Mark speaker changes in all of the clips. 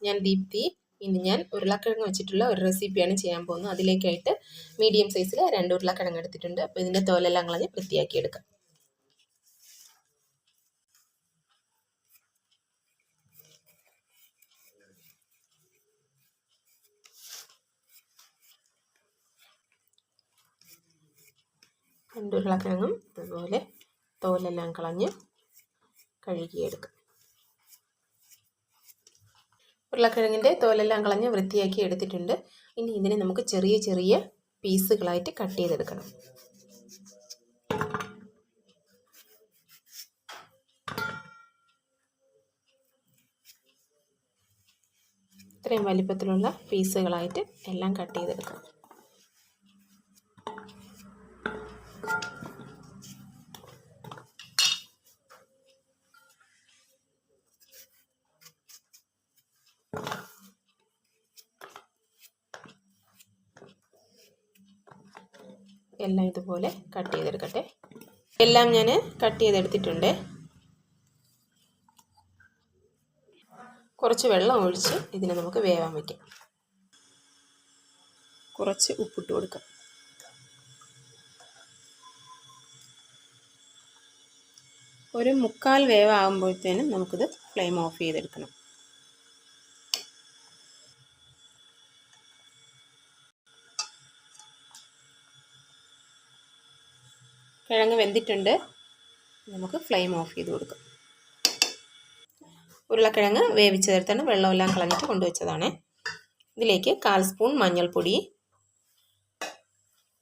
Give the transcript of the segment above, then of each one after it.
Speaker 1: ഞാൻ ദീപ്തി. ഇന്ന് ഞാൻ ഉരുളക്കിഴങ്ങ് വെച്ചിട്ടുള്ള ഒരു റെസിപ്പിയാണ് ചെയ്യാൻ പോകുന്നത്. അതിലേക്കായിട്ട് മീഡിയം സൈസിൽ 2 ഉരുളക്കിഴങ്ങ് എടുത്തിട്ടുണ്ട്. അപ്പോൾ ഇതിൻ്റെ തോലെല്ലാം കളഞ്ഞ് വൃത്തിയാക്കി എടുക്കാം. രണ്ട് ഉരുളക്കിഴങ്ങും അതുപോലെ തോലെല്ലാം കളഞ്ഞ് കഴുകിയെടുക്കാം. ഉരുളക്കിഴങ്ങിൻ്റെ തോലെല്ലാം കളഞ്ഞ് വൃത്തിയാക്കി എടുത്തിട്ടുണ്ട്. ഇനി ഇതിനെ നമുക്ക് ചെറിയ ചെറിയ പീസുകളായിട്ട് കട്ട് ചെയ്തെടുക്കണം. ഇത്രയും വലിപ്പത്തിലുള്ള പീസുകളായിട്ട് എല്ലാം കട്ട് ചെയ്തെടുക്കാം. എല്ലാം ഇതുപോലെ കട്ട് ചെയ്തെടുക്കട്ടെ. എല്ലാം ഞാൻ കട്ട് ചെയ്തെടുത്തിട്ടുണ്ട്. കുറച്ച് വെള്ളം ഒഴിച്ച് ഇതിനെ നമുക്ക് വേവാൻ വയ്ക്കാം. കുറച്ച് ഉപ്പിട്ട് കൊടുക്കാം. ഒരു 3/4 വേവാകുമ്പോഴത്തേനും നമുക്കിത് ഫ്ലെയിം ഓഫ് ചെയ്തെടുക്കണം. കിഴങ്ങ് വെന്തിട്ടുണ്ട്. നമുക്ക് ഫ്ലെയിം ഓഫ് ചെയ്ത് കൊടുക്കാം. ഉരുളക്കിഴങ്ങ് വേവിച്ചെടുത്താണ് വെള്ളമെല്ലാം കളഞ്ഞിട്ട് കൊണ്ടുവച്ചതാണ്. ഇതിലേക്ക് 1/4 സ്പൂൺ മഞ്ഞൾപ്പൊടി,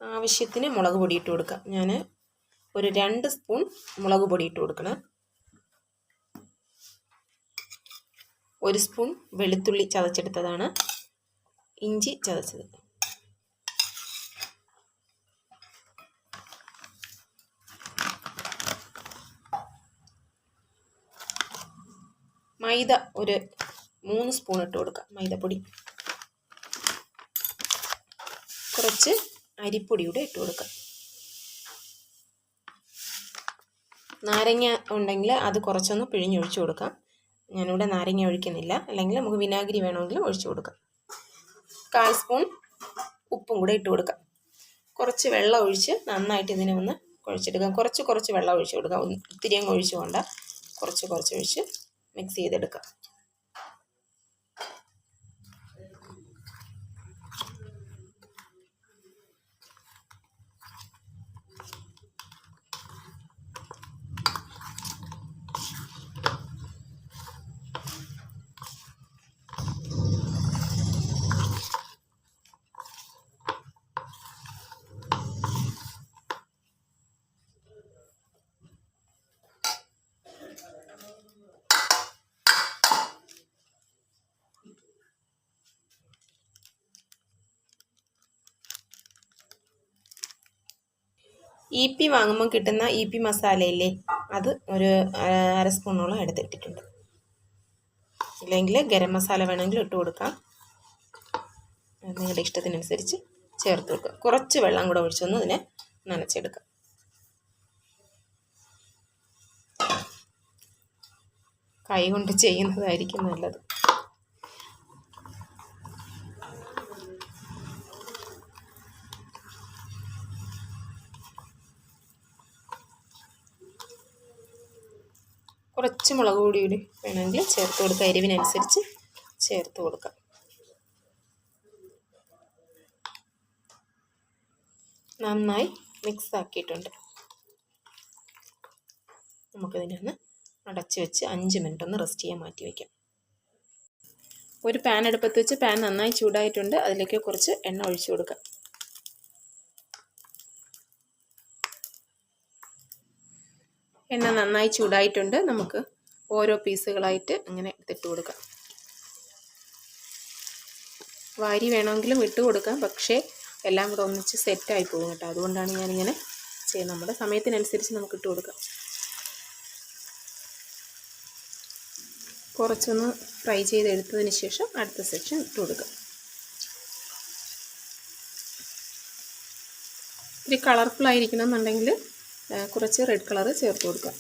Speaker 1: ആവശ്യത്തിന് മുളക് പൊടി ഇട്ട് കൊടുക്കാം. ഞാൻ ഒരു 2 സ്പൂൺ മുളക് പൊടി ഇട്ട് കൊടുക്കണം. 1 സ്പൂൺ വെളുത്തുള്ളി ചതച്ചെടുത്തതാണ്, ഇഞ്ചി ചതച്ചത്, മൈദ ഒരു 3 സ്പൂൺ ഇട്ട് കൊടുക്കാം. മൈദപ്പൊടി, കുറച്ച് അരിപ്പൊടി കൂടെ ഇട്ട് കൊടുക്കാം. നാരങ്ങ ഉണ്ടെങ്കിൽ അത് കുറച്ചൊന്ന് പിഴിഞ്ഞൊഴിച്ച് കൊടുക്കാം. ഞാനിവിടെ നാരങ്ങ ഒഴിക്കുന്നില്ല, അല്ലെങ്കിൽ നമുക്ക് വിനാഗിരി വേണമെങ്കിൽ ഒഴിച്ചു കൊടുക്കാം. 1/4 സ്പൂൺ ഉപ്പും കൂടെ ഇട്ട് കൊടുക്കാം. കുറച്ച് വെള്ളം ഒഴിച്ച് നന്നായിട്ട് ഇതിനെ ഒന്ന് കുഴച്ചെടുക്കാം. കുറച്ച് വെള്ളം ഒഴിച്ച് കൊടുക്കാം. ഒത്തിരി അങ്ങ് ഒഴിച്ചു കൊണ്ട, കുറച്ച് ഒഴിച്ച് മിക്സ് ചെയ്തെടുക്കാം. EP വാങ്ങുമ്പോൾ കിട്ടുന്ന EP മസാലയില്ലേ, അത് ഒരു 1/2 സ്പൂണോളം എടുത്തിട്ടിട്ടുണ്ട്. ഇല്ലെങ്കിൽ ഗരം മസാല വേണമെങ്കിൽ ഇട്ട് കൊടുക്കാം. നിങ്ങളുടെ ഇഷ്ടത്തിനനുസരിച്ച് ചേർത്ത് കൊടുക്കുക. കുറച്ച് വെള്ളം കൂടെ ഒഴിച്ചൊന്ന് ഇതിനെ നനച്ചെടുക്കാം. കൈ കൊണ്ട് ചെയ്യുന്നതായിരിക്കും നല്ലത്. കുറച്ച് മുളക് പൊടി കൂടി വേണമെങ്കിൽ ചേർത്ത് കൊടുക്കുക. എരിവിനനുസരിച്ച് ചേർത്ത് കൊടുക്കാം. നന്നായി മിക്സ് ആക്കിയിട്ടുണ്ട്. നമുക്കിതിനെ ഒന്ന് അടച്ച് വെച്ച് 5 മിനിറ്റ് ഒന്ന് റെസ്റ്റ് ചെയ്യാൻ മാറ്റി വയ്ക്കാം. ഒരു പാൻ അടുപ്പത്ത് വെച്ച് പാൻ നന്നായി ചൂടായിട്ടുണ്ട്. അതിലേക്ക് കുറച്ച് എണ്ണ ഒഴിച്ചു കൊടുക്കാം. എണ്ണ നന്നായി ചൂടായിട്ടുണ്ട്. നമുക്ക് ഓരോ പീസുകളായിട്ട് അങ്ങനെ എടുത്തിട്ട് കൊടുക്കാം. വാരി വേണമെങ്കിലും ഇട്ട് കൊടുക്കാം, പക്ഷേ എല്ലാം കൂടെ ഒന്നിച്ച് സെറ്റായി പോകും കേട്ടോ. അതുകൊണ്ടാണ് ഞാനിങ്ങനെ ചെയ്യുന്നത്. നമ്മുടെ സമയത്തിനനുസരിച്ച് നമുക്ക് ഇട്ട് കൊടുക്കാം. കുറച്ചൊന്ന് ഫ്രൈ ചെയ്തെടുത്തതിന് ശേഷം അടുത്ത സെക്ഷൻ ഇട്ട് കൊടുക്കാം. ഇത്തിരി കളർഫുൾ ആയിരിക്കണം എന്നുണ്ടെങ്കിൽ കുറച്ച് റെഡ് കളർ ചേർത്ത് കൊടുക്കാം.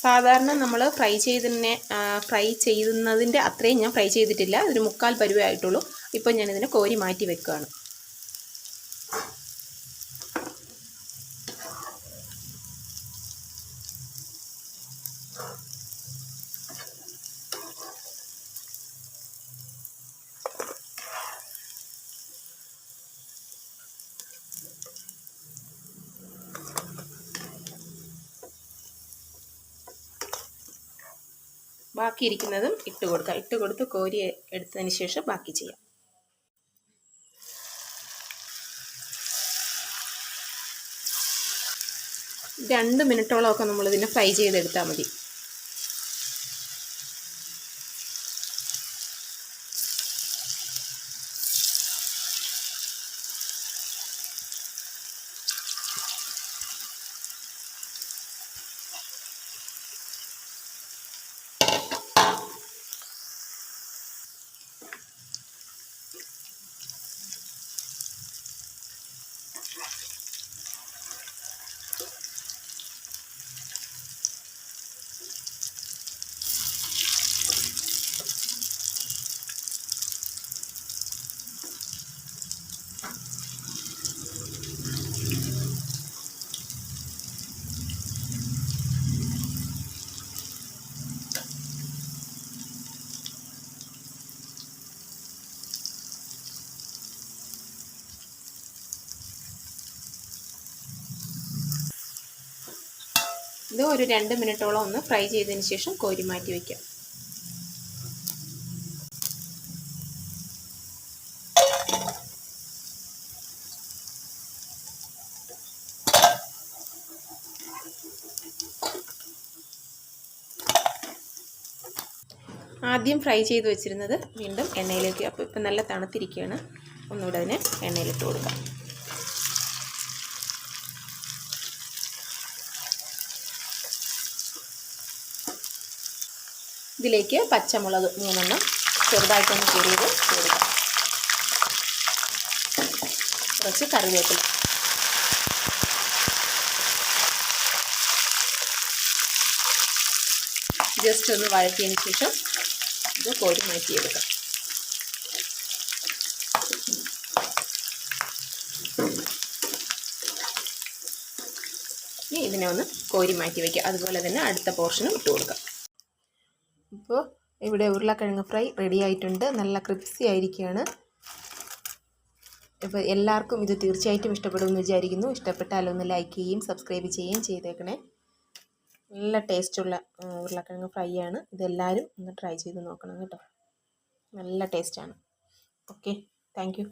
Speaker 1: സാധാരണ നമ്മൾ ഫ്രൈ ചെയ്യുന്നതിൻ്റെ അത്രയും ഞാൻ ഫ്രൈ ചെയ്തിട്ടില്ല. ഒരു 3/4 പരുവേ ആയിട്ടുള്ളൂ. ഇപ്പോൾ ഞാനിതിനെ കോരി മാറ്റി വെക്കുകയാണ്. ബാക്കി ഇരിക്കുന്നതും ഇട്ട് കൊടുത്ത് കോരി എടുത്തതിന് ശേഷം ബാക്കി ചെയ്യാം. രണ്ട് മിനിറ്റോളമൊക്കെ നമ്മളിതിനെ ഫ്രൈ ചെയ്തെടുത്താൽ മതി. ഇത് ഒരു 2 മിനിറ്റോളം ഒന്ന് ഫ്രൈ ചെയ്തതിന് ശേഷം കോരി മാറ്റി വയ്ക്കാം. ആദ്യം ഫ്രൈ ചെയ്ത് വെച്ചിരുന്നത് വീണ്ടും എണ്ണയിലേക്ക്, അപ്പോൾ ഇപ്പം നല്ല തണുത്തിരിക്കുകയാണ്. ഒന്നുകൂടെ അതിനെ എണ്ണയിലിട്ട് കൊടുക്കാം. ഇതിലേക്ക് പച്ചമുളക് 3 ചെറുതായിട്ടൊന്ന് കീറിയത് കൊടുക്കാം. കുറച്ച് കറിവേപ്പില, ജസ്റ്റ് ഒന്ന് വഴറ്റിയതിന് ശേഷം ഇത് കോരി മാറ്റിയെടുക്കാം. ഇനി ഇതിനെ ഒന്ന് കോരി മാറ്റി വയ്ക്കുക. അതുപോലെ തന്നെ അടുത്ത പോർഷനും ഇട്ട് കൊടുക്കാം. ഇപ്പോൾ ഇവിടെ ഉരുളക്കിഴങ്ങ് ഫ്രൈ റെഡി ആയിട്ടുണ്ട്. നല്ല ക്രിസ്പി ആയിരിക്കുകയാണ്. ഇപ്പോൾ എല്ലാവർക്കും ഇത് തീർച്ചയായിട്ടും ഇഷ്ടപ്പെടുമെന്ന് വിചാരിക്കുന്നു. ഇഷ്ടപ്പെട്ടാലൊന്ന് ലൈക്ക് ചെയ്യുകയും സബ്സ്ക്രൈബ് ചെയ്യുകയും ചെയ്തേക്കണേ. നല്ല ടേസ്റ്റുള്ള ഉരുളക്കിഴങ്ങ് ഫ്രൈ ആണ്. ഇതെല്ലാവരും ഒന്ന് ട്രൈ ചെയ്ത് നോക്കണം കേട്ടോ. നല്ല ടേസ്റ്റാണ്. Okay, thank you.